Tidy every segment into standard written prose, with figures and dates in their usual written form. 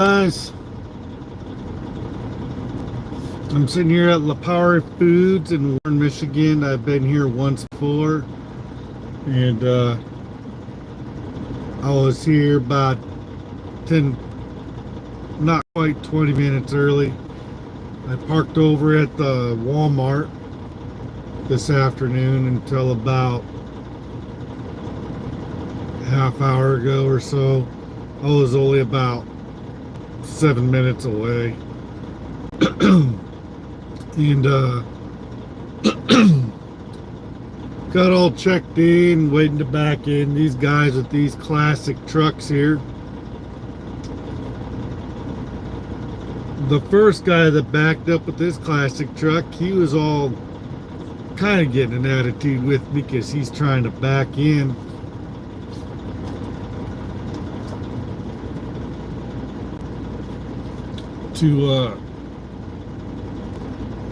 Guys, I'm sitting here at La Power Foods in Warren, Michigan. I've been here once before, and I was here about 10, not quite 20 minutes early. I parked over at the Walmart this afternoon until about a half hour ago or so. I was only about 7 minutes away. And got all checked in, waiting to back in. These guys with these classic trucks here. The first guy that backed up with this classic truck, he was all kind of getting an attitude with me because he's trying to back in. To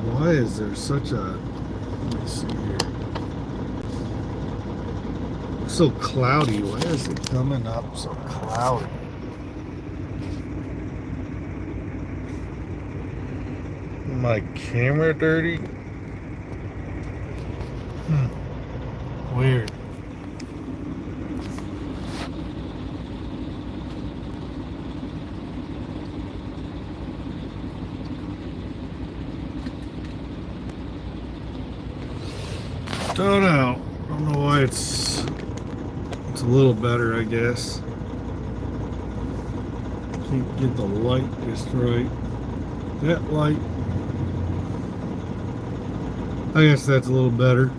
why is there such a, let me see here, so cloudy? Why is it coming up so cloudy? My camera dirty? Weird. Don't know. Don't know why it's a little better, I guess. Can't get the light just right. That light. I guess that's a little better.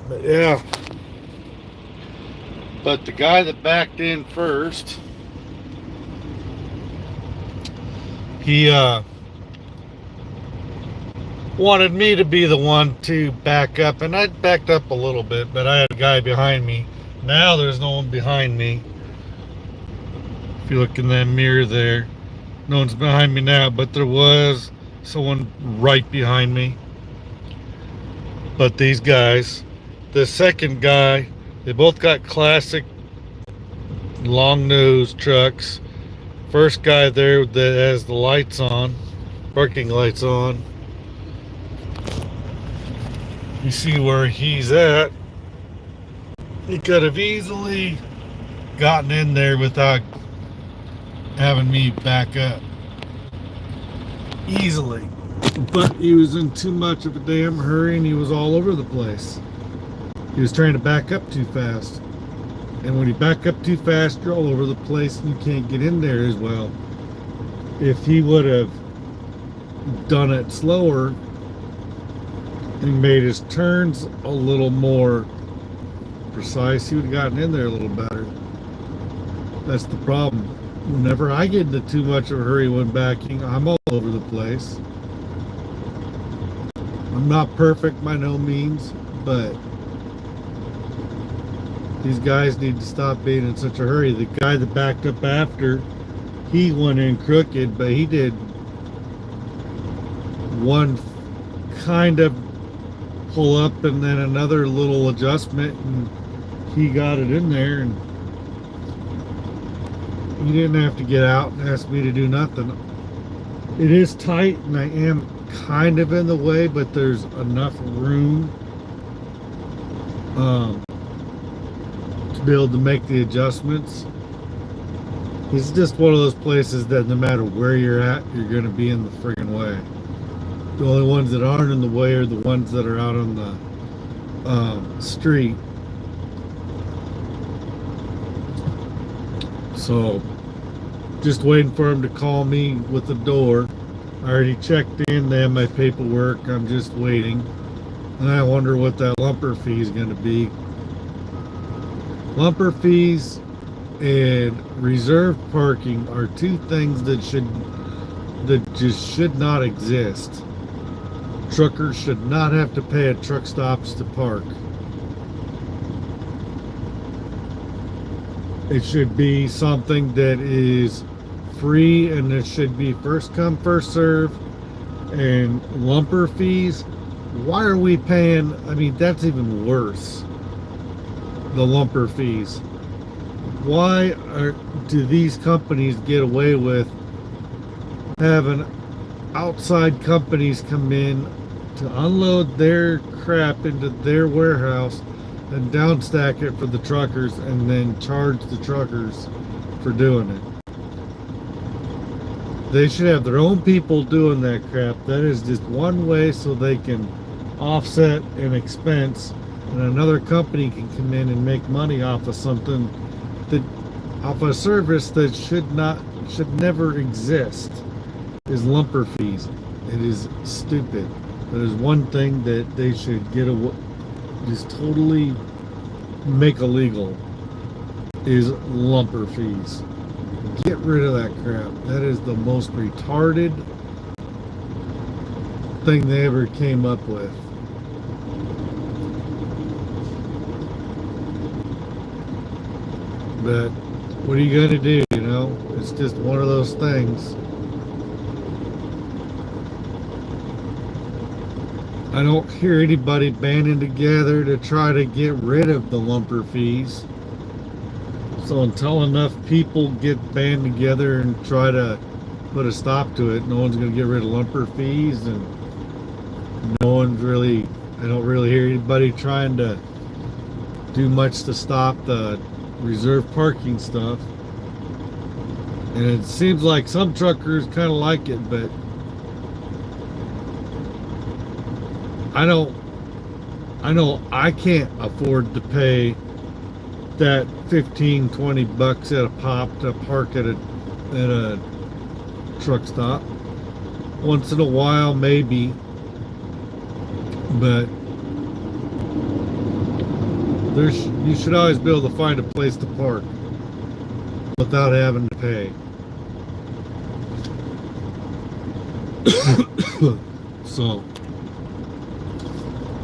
But yeah. But the guy that backed in first, he wanted me to be the one to back up, and I backed up a little bit, but I had a guy behind me. Now there's no one behind me. If you look in that mirror there, no one's behind me now, but there was someone right behind me. But these guys, the second guy, they both got classic long nose trucks. First guy there that has the lights on, parking lights on. You see where he's at. He could have easily gotten in there without having me back up. Easily. But he was in too much of a damn hurry and he was all over the place. He was trying to back up too fast. And when you back up too fast, you're all over the place and you can't get in there as well. If he would have done it slower and made his turns a little more precise, he would have gotten in there a little better. That's the problem. Whenever I get into too much of a hurry when backing, I'm all over the place. I'm not perfect by no means, but these guys need to stop being in such a hurry. The guy that backed up after, he went in crooked, but he did one kind of pull up and then another little adjustment, and he got it in there, and he didn't have to get out and ask me to do nothing. It is tight and I am kind of in the way, but there's enough room to be able to make the adjustments. It's just one of those places that no matter where you're at, you're going to be in the friggin' way. The only ones that aren't in the way are the ones that are out on the street. So, just waiting for him to call me with the door. I already checked in, they have my paperwork, I'm just waiting. And I wonder what that lumper fee is going to be. Lumper fees and reserved parking are two things that just should not exist. Truckers should not have to pay at truck stops to park. It should be something that is free, and it should be first come, first serve. And lumper fees, why are we paying? I mean, that's even worse. The lumper fees. do these companies get away with having outside companies come in to unload their crap into their warehouse and downstack it for the truckers and then charge the truckers for doing it? They should have their own people doing that crap. That is just one way so they can offset an expense, and another company can come in and make money off of something that, off a service that should never exist, is lumper fees. It is stupid. There's one thing that they should just totally make illegal, is lumper fees. Get rid of that crap. That is the most retarded thing they ever came up with. But what are you going to do, you know? It's just one of those things. I don't hear anybody banding together to try to get rid of the lumper fees. So until enough people get band together and try to put a stop to it, no one's going to get rid of lumper fees, and I don't really hear anybody trying to do much to stop the reserve parking stuff. And it seems like some truckers kind of like it, but I know I can't afford to pay that $15-20 at a pop to park at a truck stop. Once in a while, maybe, but you should always be able to find a place to park without having to pay. So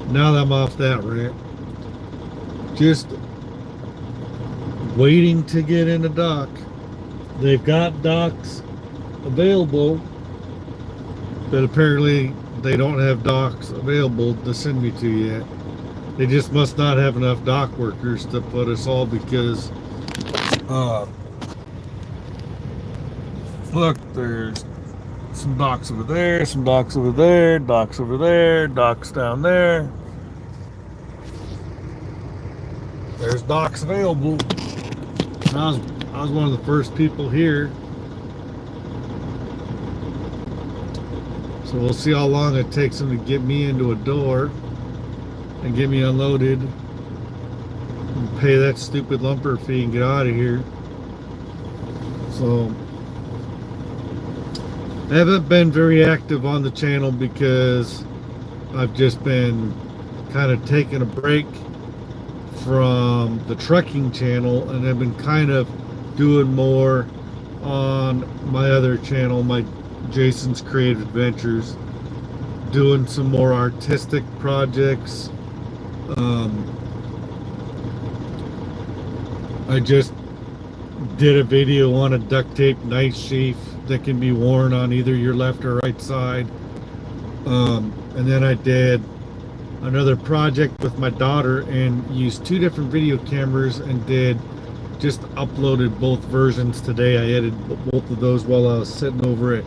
now that I'm off that rant, just waiting to get in a dock. They've got docks available, but apparently they don't have docks available to send me to yet. They just must not have enough dock workers to put us all, because look, there's some docks over there, some docks over there, docks over there, docks down there. There's docks available. I was one of the first people here. So we'll see how long it takes them to get me into a door and get me unloaded and pay that stupid lumper fee and get out of here. So I haven't been very active on the channel because I've just been kind of taking a break from the trucking channel, and I've been kind of doing more on my other channel, my Jason's Creative Adventures, doing some more artistic projects. I just did a video on a duct tape knife sheath that can be worn on either your left or right side. And then I did another project with my daughter and used 2 different video cameras and just uploaded both versions today. I edited both of those while I was sitting over at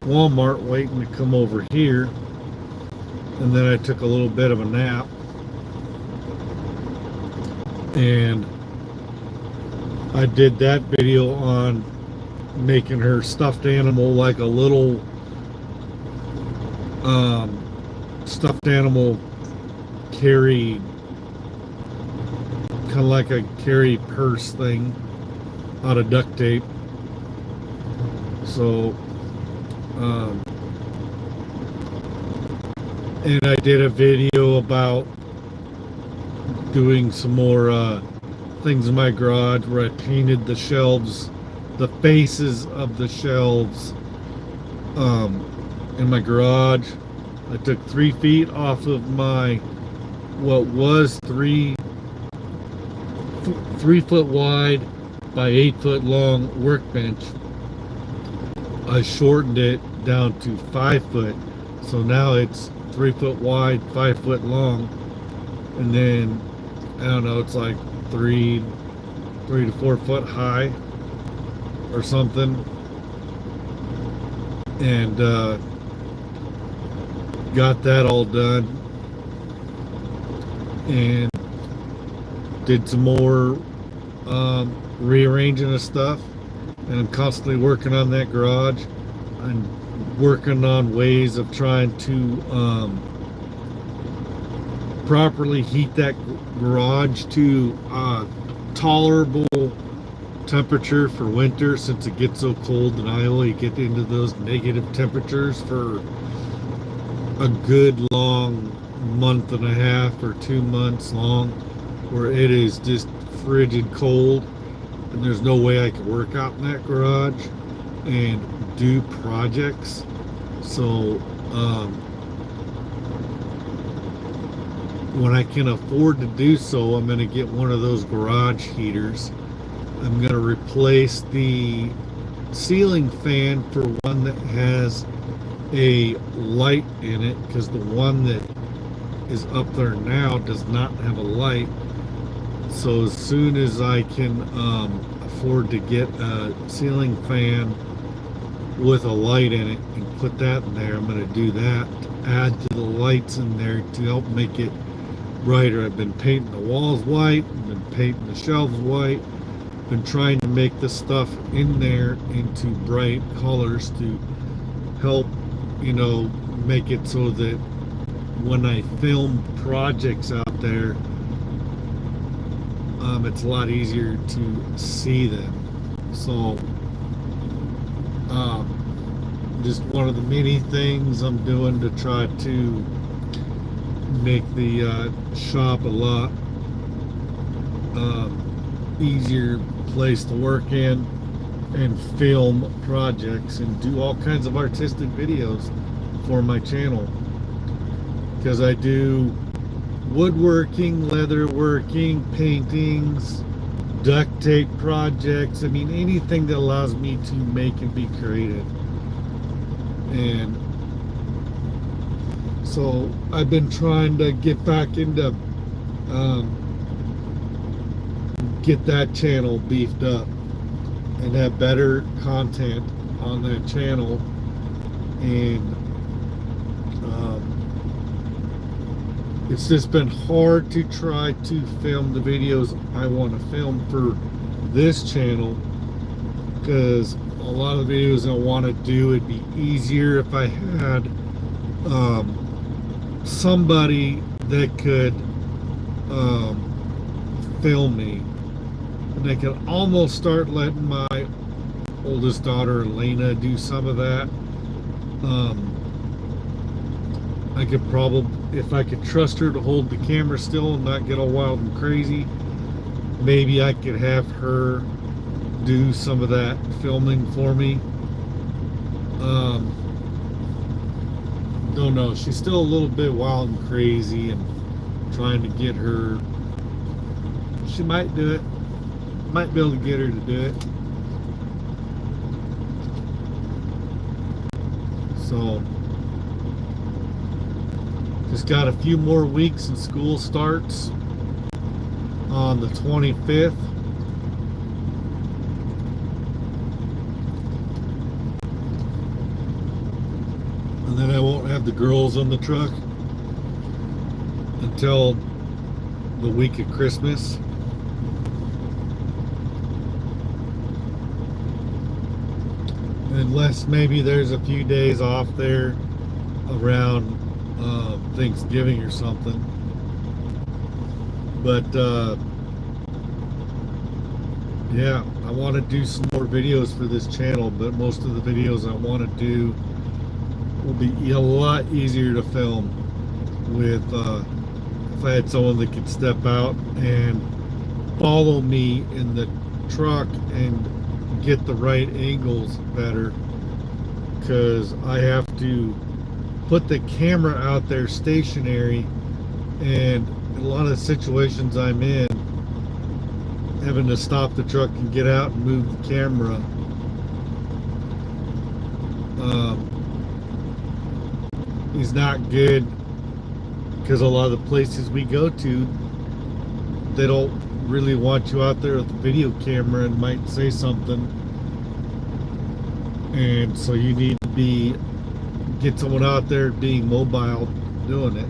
Walmart waiting to come over here, and then I took a little bit of a nap, and I did that video on making her stuffed animal, like a little stuffed animal carry, kind of like a carry purse thing out of duct tape. So and I did a video about doing some more things in my garage where I painted the shelves, the faces of the shelves in my garage. I took 3 feet off of my what was 3 foot wide by 8 foot long workbench. I shortened it down to 5 foot, so now it's 3 foot wide, 5 foot long, and then I don't know, it's like 3 3 to 4 foot high or something, and got that all done, and did some more rearranging of stuff, and I'm constantly working on that garage. I'm working on ways of trying to properly heat that garage to tolerable temperature for winter, since it gets so cold in Iowa. You get into those negative temperatures for a good long month and a half or 2 months long, where it is just frigid cold, and there's no way I could work out in that garage and do projects. So when I can afford to do so, I'm going to get one of those garage heaters. I'm going to replace the ceiling fan for one that has a light in it, because the one that is up there now does not have a light. So as soon as I can afford to get a ceiling fan with a light in it and put that in there, I'm going to do that to add to the lights in there to help make it brighter. I've been painting the walls white, I've been painting the shelves white, been trying to make the stuff in there into bright colors to help, you know, make it so that when I film projects out there, it's a lot easier to see them. So just one of the many things I'm doing to try to make the shop a lot easier place to work in and film projects and do all kinds of artistic videos for my channel, because I do woodworking, leatherworking, paintings, duct tape projects. I mean, anything that allows me to make and be creative. And so I've been trying to get back into get that channel beefed up and have better content on that channel. And it's just been hard to try to film the videos I want to film for this channel, because a lot of the videos I want to do, it'd be easier if I had somebody that could film me, and I could almost start letting my oldest daughter Elena do some of that. I could probably, if I could trust her to hold the camera still and not get all wild and crazy, maybe I could have her do some of that filming for me. Don't know, she's still a little bit wild and crazy, and trying to get her, she might do it, might be able to get her to do it. So just got a few more weeks and school starts on the 25th. And then I won't have the girls on the truck until the week of Christmas. Unless maybe there's a few days off there around Thanksgiving or something. But yeah, I want to do some more videos for this channel, but most of the videos I want to do will be a lot easier to film with if I had someone that could step out and follow me in the truck and get the right angles better, because I have to put the camera out there stationary, and a lot of situations I'm in, having to stop the truck and get out and move the camera is not good, because a lot of the places we go to, they don't really want you out there with a video camera and might say something. And so you need to get someone out there being mobile doing it.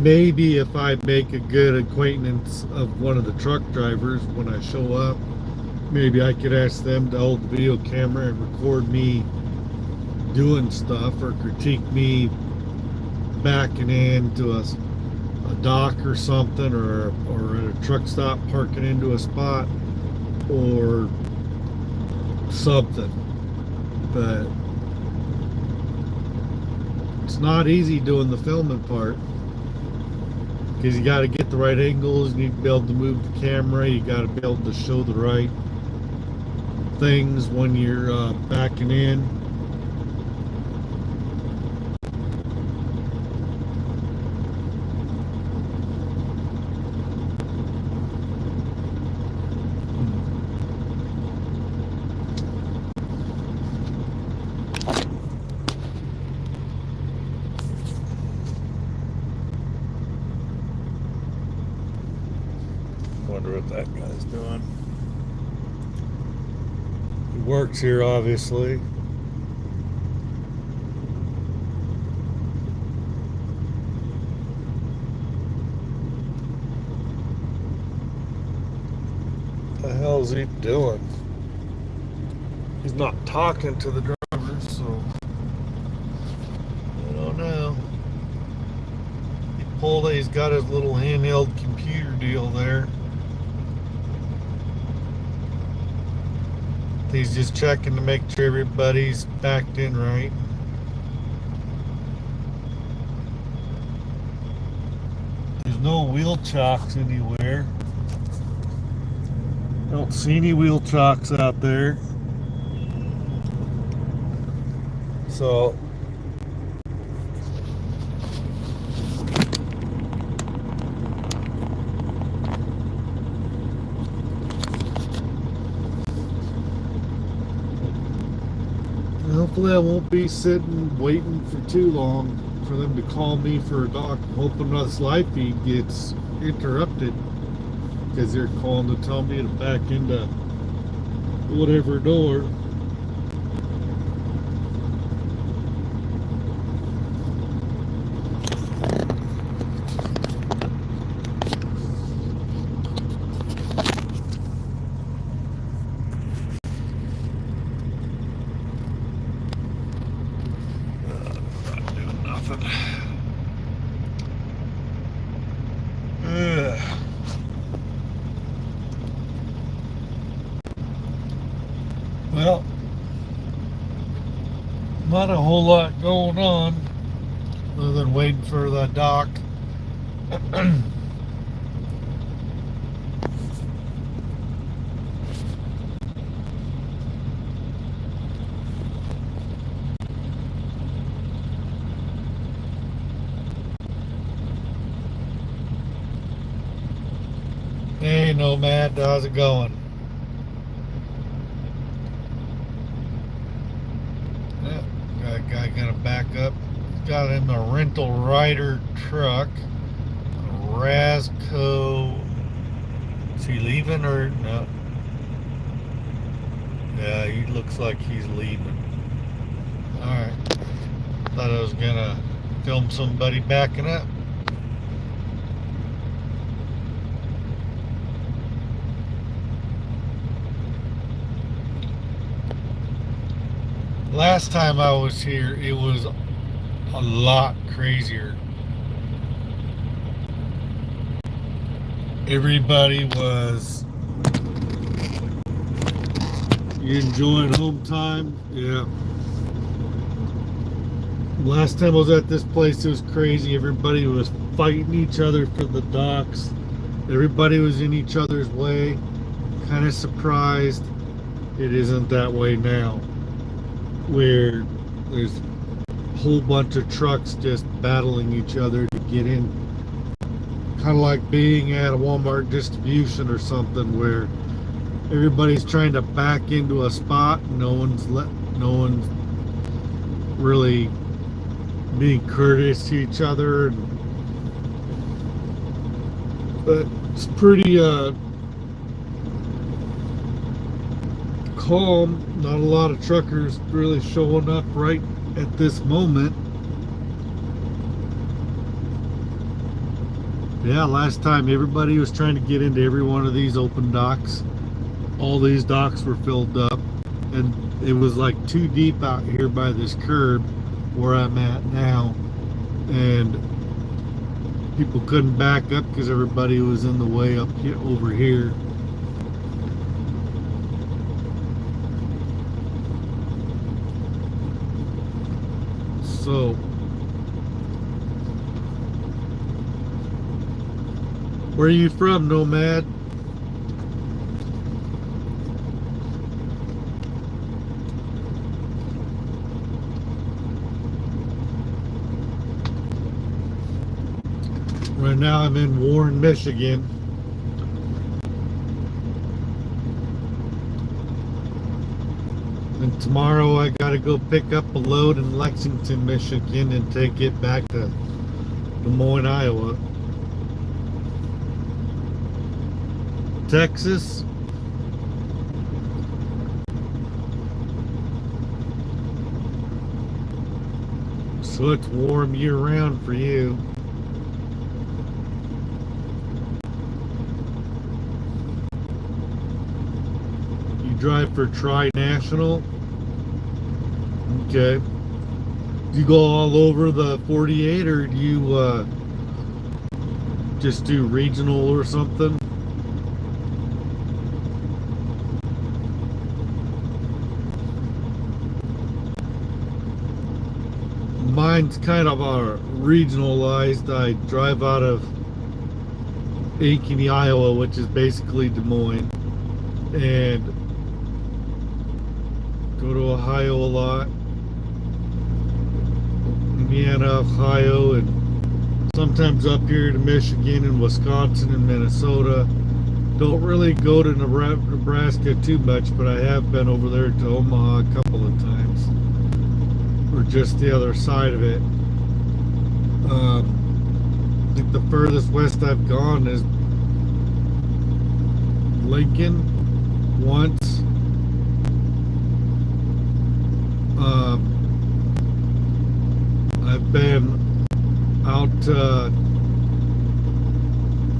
Maybe if I make a good acquaintance of one of the truck drivers when I show up, maybe I could ask them to hold the video camera and record me doing stuff, or critique me backing into a dock or something, or at a truck stop parking into a spot or something. But it's not easy doing the filming part, because you got to get the right angles, you need to be able to move the camera, you got to be able to show the right things when you're backing in. Wonder what that guy's doing. He works here, obviously. What the hell is he doing? He's not talking to the drivers, so I don't know. He's got his little handheld computer deal there. He's just checking to make sure everybody's backed in right. There's no wheel chocks anywhere. I don't see any wheel chocks out there. So hopefully I won't be sitting waiting for too long for them to call me for a dock. I'm hoping this live feed gets interrupted, because they're calling to tell me to back into whatever door. Well, not a whole lot going on other than waiting for the dock. Hey Nomad, how's it going? Yeah, got a guy gonna back up. He's got him a rental rider truck, a Rasco. Is he leaving or no? Yeah, he looks like he's leaving. Alright. Thought I was gonna film somebody backing up. Last time I was here, it was a lot crazier. Everybody was, you enjoying home time? Yeah. Last time I was at this place, it was crazy. Everybody was fighting each other for the docks. Everybody was in each other's way. Kind of surprised it isn't that way now, where there's a whole bunch of trucks just battling each other to get in. Kind of like being at a Walmart distribution or something, where everybody's trying to back into a spot and no one's really being courteous to each other. But it's pretty calm. Not a lot of truckers really showing up right at this moment. Yeah, last time everybody was trying to get into every one of these open docks. All these docks were filled up, and it was like too deep out here by this curb where I'm at now, and people couldn't back up because everybody was in the way up here, over here. So where are you from, Nomad? Right now I'm in Warren, Michigan. And tomorrow I gotta go pick up a load in Lexington, Michigan and take it back to Des Moines, Iowa. Texas. So it's warm year round for you. You drive for Tri-National? Okay. Do you go all over the 48 or do you just do regional or something? Mine's kind of regionalized. I drive out of Ankeny, Iowa, which is basically Des Moines, and go to Ohio a lot, Indiana, Ohio, and sometimes up here to Michigan and Wisconsin and Minnesota. Don't really go to Nebraska too much, but I have been over there to Omaha a couple of times. Or just the other side of it. I think the furthest west I've gone is Lincoln once. I've been out to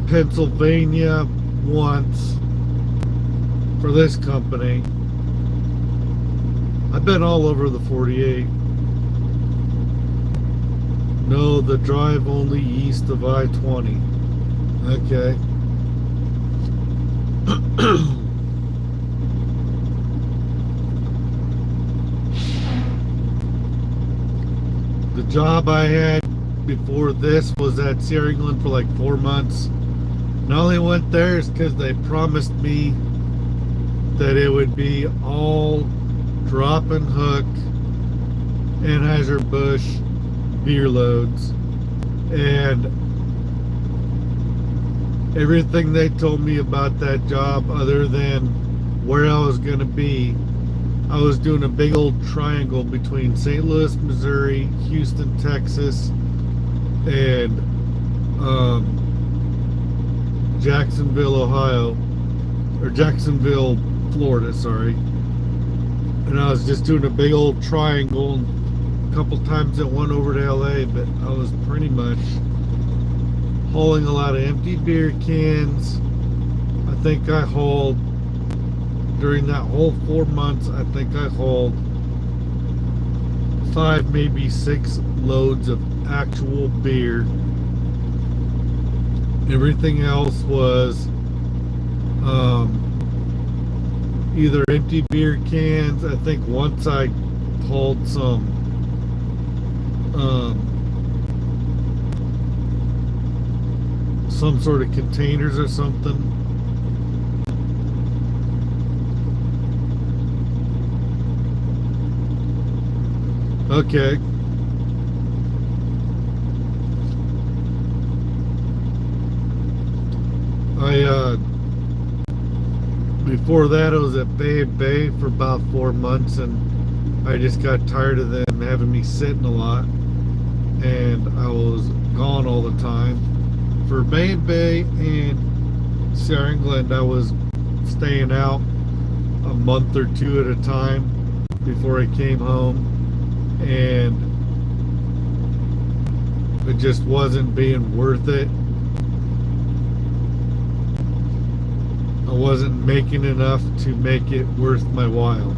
Pennsylvania once for this company. I've been all over the 48. No, the drive only east of I-20. Okay. The job I had before this was at Sierra England for like 4 months. And I only went there is because they promised me that it would be all drop and hook Anheuser-Busch beer loads, and everything they told me about that job other than where I was going to be, I was doing a big old triangle between St. Louis, Missouri, Houston, Texas, and Jacksonville, Ohio, or Jacksonville, Florida, sorry. And I was just doing a big old triangle. Couple times it went over to LA, but I was pretty much hauling a lot of empty beer cans. I think I hauled during that whole 4 months, I think I hauled 5, maybe 6 loads of actual beer. Everything else was either empty beer cans. I think once I hauled some sort of containers or something. Okay. Before that I was at Bay for about 4 months, and I just got tired of them having me sitting a lot. and I was gone all the time. For Bay and Bay and Sierra England, I was staying out a month or two at a time before I came home, and it just wasn't being worth it. I wasn't making enough to make it worth my while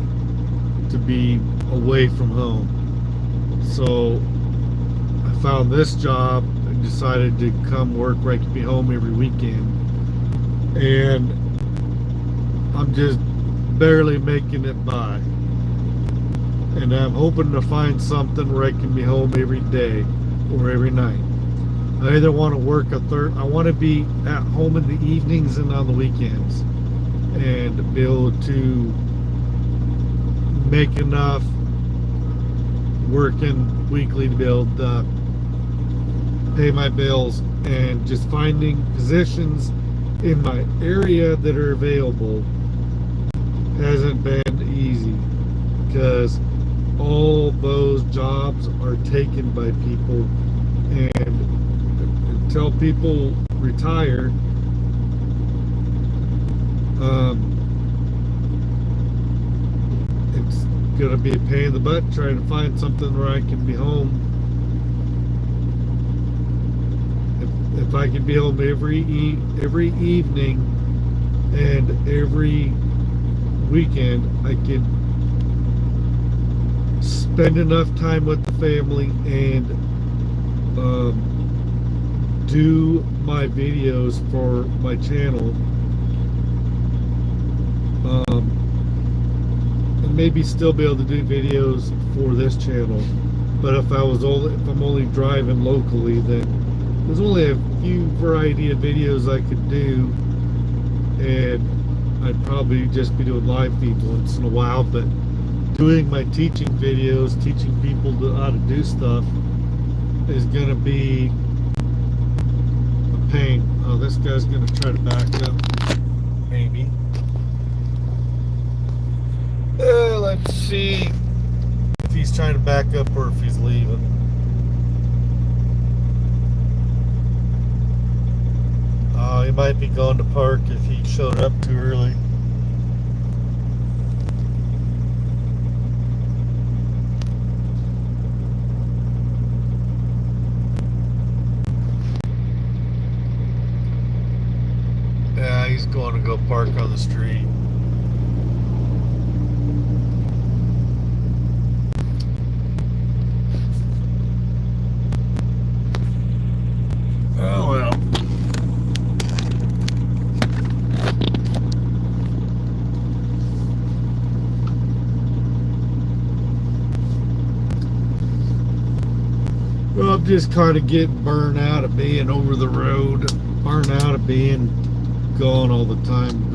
to be away from home. So I found this job and decided to come work where I could be home every weekend. And I'm just barely making it by. And I'm hoping to find something where I can be home every day or every night. I either want to work I want to be at home in the evenings and on the weekends and be able to make enough working weekly to be able to pay my bills, and just finding positions in my area that are available hasn't been easy, because all those jobs are taken by people, and until people retire, it's gonna be a pain in the butt trying to find something where I can be home. If I could be home every evening and every weekend, I could spend enough time with the family and do my videos for my channel, and maybe still be able to do videos for this channel. But if I'm only driving locally, then there's only a few variety of videos I could do, and I'd probably just be doing live feed once in a while. But doing my teaching videos, teaching people how to do stuff, is going to be a pain. Oh, this guy's going to try to back up, maybe. Let's see if he's trying to back up or if he's leaving. He might be going to park if he showed up too early. Yeah, he's going to go park on the street. Oh well. Well, I'm just kind of getting burned out of being over the road, burned out of being gone all the time,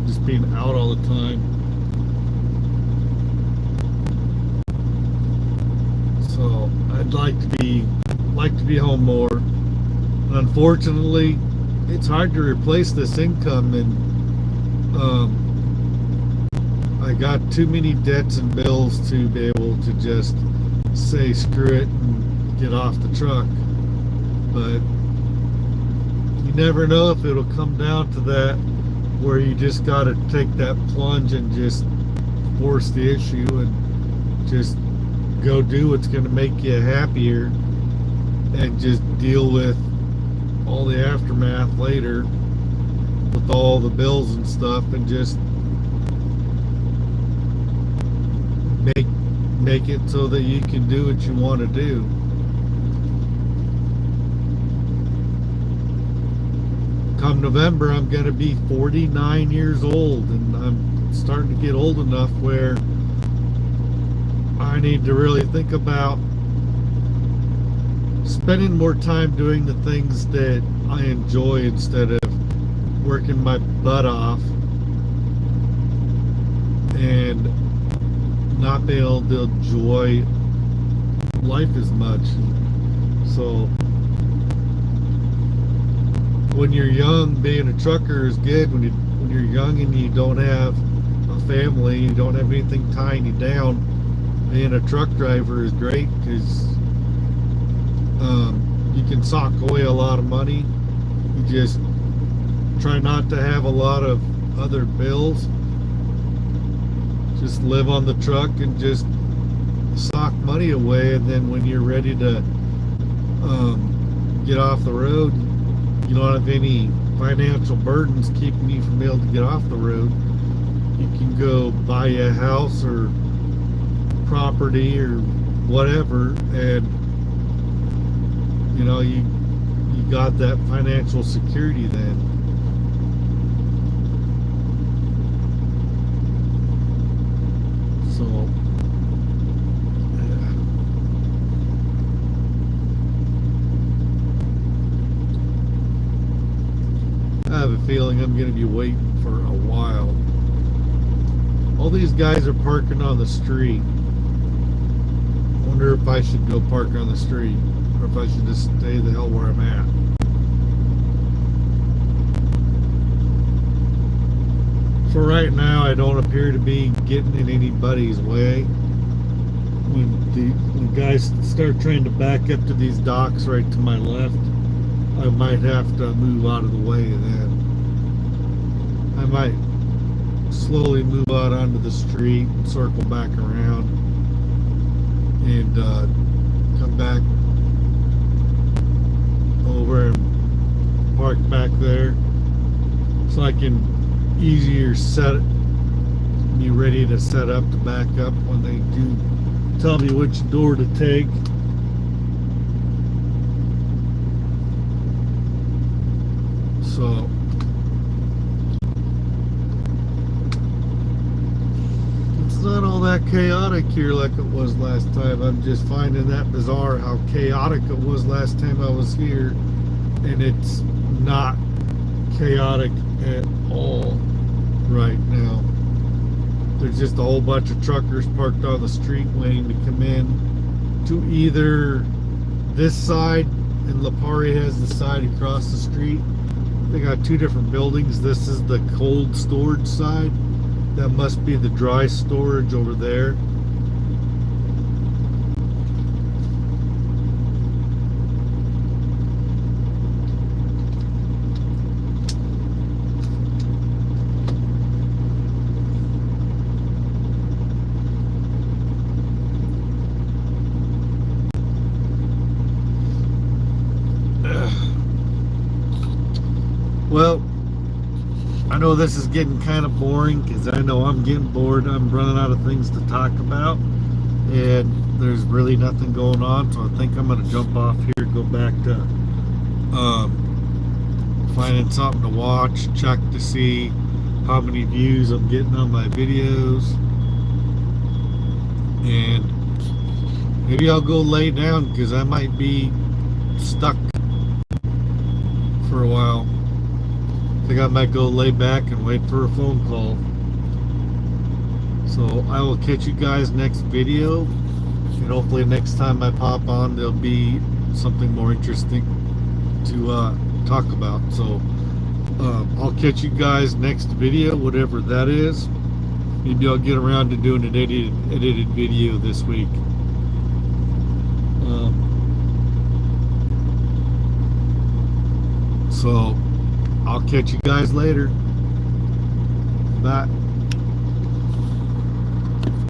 just being out all the time. So I'd like to be home more. Unfortunately, it's hard to replace this income, and I got too many debts and bills to be able to just say screw it and get off the truck. But you never know if it'll come down to that, where you just got to take that plunge and just force the issue and just go do what's going to make you happier, and just deal with all the aftermath later with all the bills and stuff, and just make it so that you can do what you want to do. Come November, I'm going to be 49 years old, and I'm starting to get old enough where I need to really think about spending more time doing the things that I enjoy instead of working my butt off and not being able to enjoy life as much. So when you're young, being a trucker is good. When you're young and you don't have a family, you don't have anything tying you down, being a truck driver is great, because You can sock away a lot of money. You just try not to have a lot of other bills. Just live on the truck and just sock money away, and then when you're ready to get off the road, you don't have any financial burdens keeping you from being able to get off the road. You can go buy a house or property or whatever, and you got that financial security then. So yeah. I have a feeling I'm going to be waiting for a while. All these guys are parking on the street. Wonder if I should go park on the street, or if I should just stay the hell where I'm at. For right now, I don't appear to be getting in anybody's way. When guys start trying to back up to these docks right to my left, I might have to move out of the way then. I might slowly move out onto the street and circle back around and come back over and park back there so I can easier be ready to set up to back up when they do tell me which door to take. So it's not all that chaotic here like it was last time. I'm just finding that bizarre how chaotic it was last time I was here, and it's not chaotic at all right now. There's just a whole bunch of truckers parked on the street waiting to come in to either this side, and Lapari has the side across the street. They got two different buildings. This is the cold storage side. That must be the dry storage over there. Well, I know this is getting kind of boring because I know I'm getting bored. I'm running out of things to talk about, and there's really nothing going on. So I think I'm going to jump off here, go back to finding something to watch, check to see how many views I'm getting on my videos, and maybe I'll go lay down because I might be stuck for a while. I think I might go lay back and wait for a phone call. So I will catch you guys next video, and hopefully next time I pop on there'll be something more interesting to talk about. So I'll catch you guys next video, whatever that is. Maybe I'll get around to doing an edited video this week. So I'll catch you guys later. Bye.